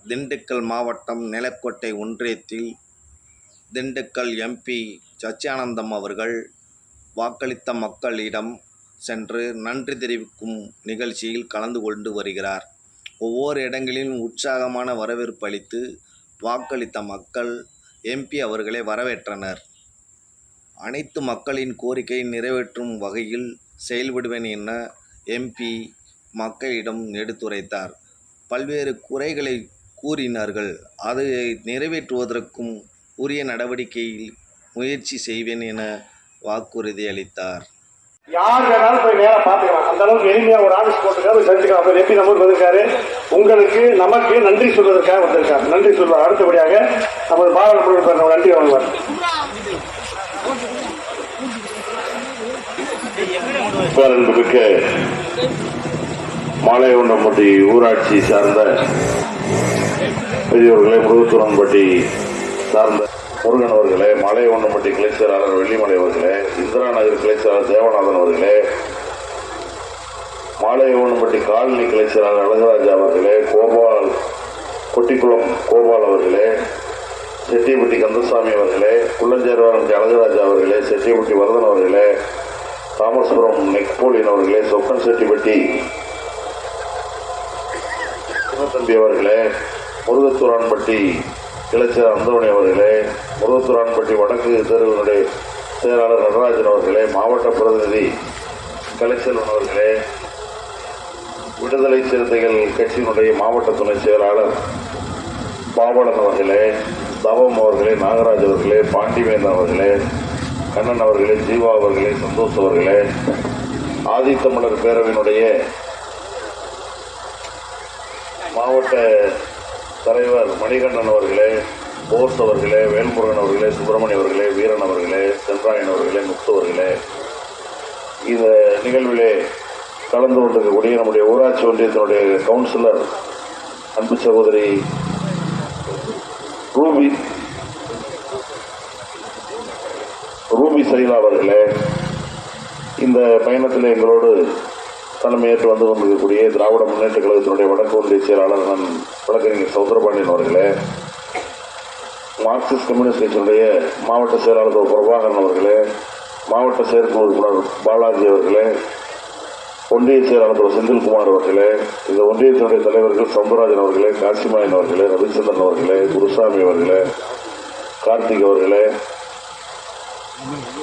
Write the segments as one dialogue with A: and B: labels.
A: திண்டுக்கல் மாவட்டம் நிலக்கோட்டை ஒன்றியத்தில் திண்டுக்கல் எம்பி சச்சியானந்தம் அவர்கள் வாக்களித்த மக்களிடம் சென்று நன்றி தெரிவிக்கும் நிகழ்ச்சியில் கலந்து கொண்டு வருகிறார். ஒவ்வொரு இடங்களிலும் உற்சாகமான வரவேற்பு அளித்து வாக்களித்த மக்கள் எம்பி அவர்களை வரவேற்றனர். அனைத்து மக்களின் கோரிக்கையை நிறைவேற்றும் வகையில் செயல்படுவேன் என எம்பி மக்களிடம் எடுத்துரைத்தார். பல்வேறு குறைகளை கூறினார்கள். அதை நிறைவேற்றுவதற்கும் உரிய நடவடிக்கையில் முயற்சி செய்வேன் என வாக்குறுதி அளித்தார்.
B: யார் வேணாலும் போய் நேராக பார்த்துக்கலாம். அந்த அளவுக்கு எளிமையாக ஒரு ஆஃபீஸ் போட்டுருக்காரு, செஞ்சுக்கலாம். எம்பி நம்ம வந்திருக்காரு, உங்களுக்கு நமக்கு நன்றி சொல்வதற்காக வந்திருக்காரு. நன்றி சொல்வார். அடுத்தபடியாக நமது பாராளுமன்ற நன்றி வழங்குவார்.
C: பேரன்புமிக்க மாலையொண்டம்பட்டி ஊராட்சி சார்ந்த பெரியவர்களே, முருகத்துரன்பட்டி சார்ந்த முருகன் அவர்களே, மாலையொண்டம்பட்டி கிளை செயலாளர் வெள்ளிமலை அவர்களே, இந்திரா நகர் கிளை செயலாளர் தேவநாதன் அவர்களே, மாலையொண்டம்பட்டி காலனி கிளை செயலாளர் அழகராஜா அவர்களே, கொட்டிக்குளம் கோபால் அவர்களே, செட்டிப்பட்டி கந்தசாமி அவர்களே, குள்ளஞ்சேர்வாரம் அழகராஜா அவர்களே, செட்டிப்பட்டி வரதன் அவர்களே, தாமஸ்புரம் நெக்போலியன் அவர்களே, சொக்கன் செட்டிப்பட்டி சிவத்தம்பி அவர்களே, முருகத்துரான்பட்டி கிளைச்சர் அந்தோணி அவர்களே, முருகத்துரான்பட்டி வடக்கு தேர்வினுடைய செயலாளர் நடராஜன் அவர்களே, மாவட்ட பிரதிநிதி கலைச்செல்வன் அவர்களே, விடுதலை சிறுத்தைகள் கட்சியினுடைய மாவட்ட துணை செயலாளர் பாவலன் அவர்களே, தவம் அவர்களே, நாகராஜ் அவர்களே, பாண்டிவேந்தன் அவர்களே, கண்ணன் அவர்களே, ஜீவா அவர்களே, சந்தோஷ் அவர்களே, ஆதித்தமிழர் பேரவையினுடைய மாவட்ட தலைவர் மணிகண்டன் அவர்களே, போஸ் அவர்களே, வேல்முருகன் அவர்களே, சுப்பிரமணிய அவர்களே, வீரன் அவர்களே, சென்றாயன் அவர்களே, முத்து அவர்களே, இந்த நிகழ்விலே கலந்து கொண்டிருக்கக்கூடிய நம்முடைய ஊராட்சி ஒன்றியத்தினுடைய கவுன்சிலர் அன்பு சகோதரி ரூபி சைலா அவர்களே, இந்த பயணத்தில் எங்களோடு தலைமையேற்று வந்து கொண்டிருக்கக்கூடிய திராவிட முன்னேற்ற கழகத்தினுடைய வடக்கு ஒன்றிய செயலாளர் வழக்கறிஞர் சௌந்தரபாண்டியன் அவர்களே, மார்க்சிஸ்ட் கம்யூனிஸ்ட் கட்சியினுடைய மாவட்ட செயலாளர் பிரபாகரன் அவர்களே, மாவட்ட செயற்குழு உறுப்பினர் பாலாஜி அவர்களே, ஒன்றிய செயலாளர் செந்தில்குமார் அவர்களே, இந்த ஒன்றியத்தினுடைய தலைவர்கள் சவுந்தரராஜன் அவர்களே, காசிமாயன் அவர்களே, ரவிச்சந்திரன் அவர்களே, குருசாமி அவர்களே, கார்த்திக் அவர்களே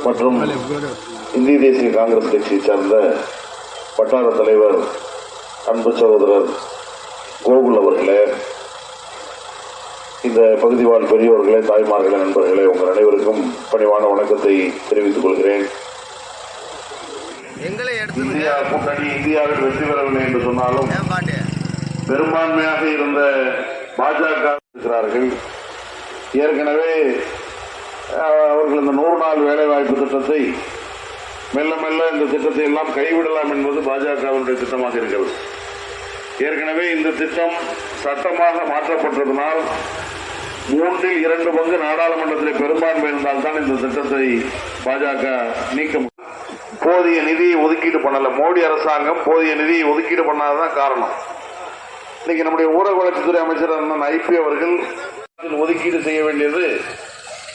C: மற்றும் இந்திய தேசிய காங்கிரஸ் கட்சியை சார்ந்த வட்டார தலைவர் அன்பு சகோதரர் கோகுல் அவர்களே, இந்த பகுதி வாழ் பெரியவர்களே, தாய்மார்களே, நண்பர்களே, உங்கள் அனைவருக்கும் பணிவான வணக்கத்தை தெரிவித்துக் கொள்கிறேன். இந்தியா கூட்டணி இந்தியாவில் வெற்றி பெறவில்லை என்று சொன்னாலும் பெரும்பான்மையாக இருந்த பாஜக இருக்கிறார்கள். ஏற்கனவே அவர்கள் இந்த 100 நாள் வேலைவாய்ப்பு திட்டத்தை மெல்ல மெல்ல இந்த திட்டத்தை எல்லாம் கைவிடலாம் என்பது பாஜகவினுடைய திட்டமாக இருக்கிறது. ஏற்கனவே இந்த திட்டம் சட்டமாக மாற்றப்பட்டதனால் 2/3 நாடாளுமன்றத்தில் பெரும்பான்மை இருந்தால்தான் இந்த திட்டத்தை பாஜக நீக்க முடியும். போதிய நிதியை ஒதுக்கீடு பண்ணல. மோடி அரசாங்கம் போதிய நிதியை ஒதுக்கீடு பண்ணாதான் காரணம். இன்னைக்கு நம்முடைய ஊரக வளர்ச்சித்துறை அமைச்சர் அண்ணன் ஐபி அவர்கள் ஒதுக்கீடு செய்ய வேண்டியது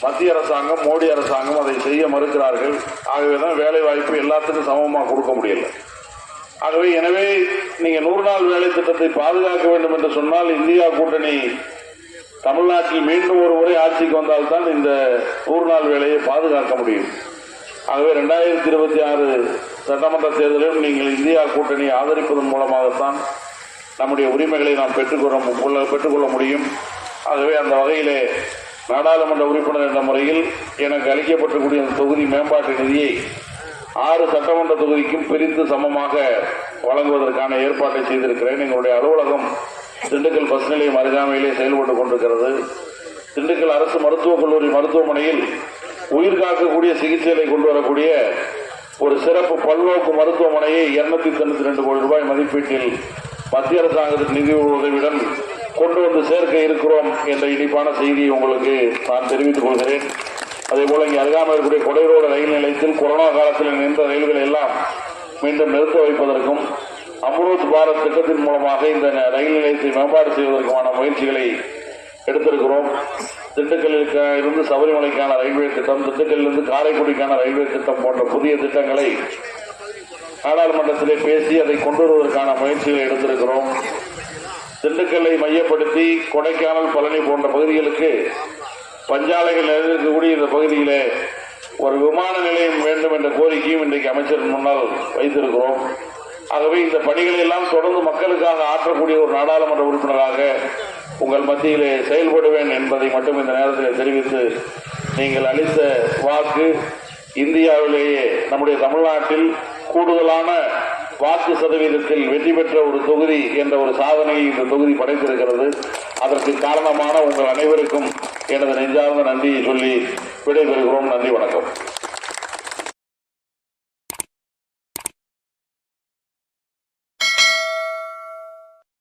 C: மத்திய அரசாங்கம், மோடி அரசாங்கம் அதை செய்ய மறுக்கிறார்கள். ஆகவேதான் வேலை வாய்ப்பு எல்லாத்துக்கும் சமமாக கொடுக்க முடியல. எனவே நீங்க 100 நாள் வேலை திட்டத்தை பாதுகாக்க வேண்டும் என்று சொன்னால் இந்தியா கூட்டணி தமிழ்நாட்டில் மீண்டும் ஒரு முறை ஆட்சிக்கு வந்தால்தான் இந்த 100 நாள் வேலையை பாதுகாக்க முடியும். ஆகவே 2026 சட்டமன்ற தேர்தலிலும் நீங்கள் இந்தியா கூட்டணியை ஆதரிப்பதன் மூலமாகத்தான் நம்முடைய உரிமைகளை நாம் பெற்றுக்கொள்ள முடியும். ஆகவே அந்த வகையிலே நாடாளுமன்ற உறுப்பினர் என்ற முறையில் எனக்கு அளிக்கப்பட்டிருக்கூடிய தொகுதி மேம்பாட்டு நிதியை 6 சட்டமன்ற தொகுதிக்கும் பிரித்து சமமாக வழங்குவதற்கான ஏற்பாட்டை செய்திருக்கிறேன். எங்களுடைய அலுவலகம் திண்டுக்கல் பஸ் நிலையம் அருகாமையிலே செயல்பட்டுக் கொண்டிருக்கிறது. திண்டுக்கல் அரசு மருத்துவக் கல்லூரி மருத்துவமனையில் உயிர் காக்கக்கூடிய சிகிச்சைகளை கொண்டு வரக்கூடிய ஒரு சிறப்பு பல்நோக்கு மருத்துவமனையை 292 கோடி ரூபாய் மதிப்பீட்டில் மத்திய அரசாங்கத்தின் நிதி உதவியுடன் கொண்டு வந்து சேர்க்க இருக்கிறோம் என்ற இனிப்பான செய்தியை உங்களுக்கு நான் தெரிவித்துக் கொள்கிறேன். அதேபோல இங்கே அருகாமல் இருக்கக்கூடிய கொடைரோடு ரயில் நிலையத்தில் கொரோனா காலத்தில் நின்ற ரயில்களை எல்லாம் மீண்டும் நிறுத்த வைப்பதற்கும் அம்ருத் பாரத் திட்டத்தின் மூலமாக இந்த ரயில் நிலையத்தை மேம்பாடு செய்வதற்கான முயற்சிகளை எடுத்திருக்கிறோம். திண்டுக்கல்லில் இருந்து சபரிமலைக்கான ரயில்வே திட்டம், திண்டுக்கல்லிருந்து காரைக்குடிக்கான ரயில்வே திட்டம் போன்ற புதிய திட்டங்களை நாடாளுமன்றத்திலே பேசி அதை கொண்டு வருவதற்கான முயற்சிகளை எடுத்திருக்கிறோம். திண்டுக்கல்லை மையப்படுத்தி கொடைக்கானல், பழனி போன்ற பகுதிகளுக்கு பஞ்சாலைகள் இருக்கக்கூடிய இந்த பகுதியிலே ஒரு விமான நிலையம் வேண்டும் என்ற கோரிக்கையும் இன்றைக்கு அமைச்சர் முன்னால் வைத்திருக்கிறோம். ஆகவே இந்த பணிகளை எல்லாம் தொடர்ந்து மக்களுக்காக ஆற்றக்கூடிய ஒரு நாடாளுமன்ற உறுப்பினராக உங்கள் மத்தியிலே செயல்படுவேன் என்பதை மட்டும் இந்த நேரத்தில் தெரிவித்து, நீங்கள் அளித்த வாக்கு இந்தியாவிலேயே நம்முடைய தமிழ்நாட்டில் கூடுதலான வாக்கு சதவீதத்தில் வெற்றி பெற்ற ஒரு தொகுதி என்ற ஒரு சாதனையை இந்த தொகுதி படைத்திருக்கிறது. அதற்கு காரணமான உங்கள் அனைவருக்கும் எனது நெஞ்சார்ந்த நன்றியை சொல்லி விடைபெறுகிறோம். நன்றி, வணக்கம்.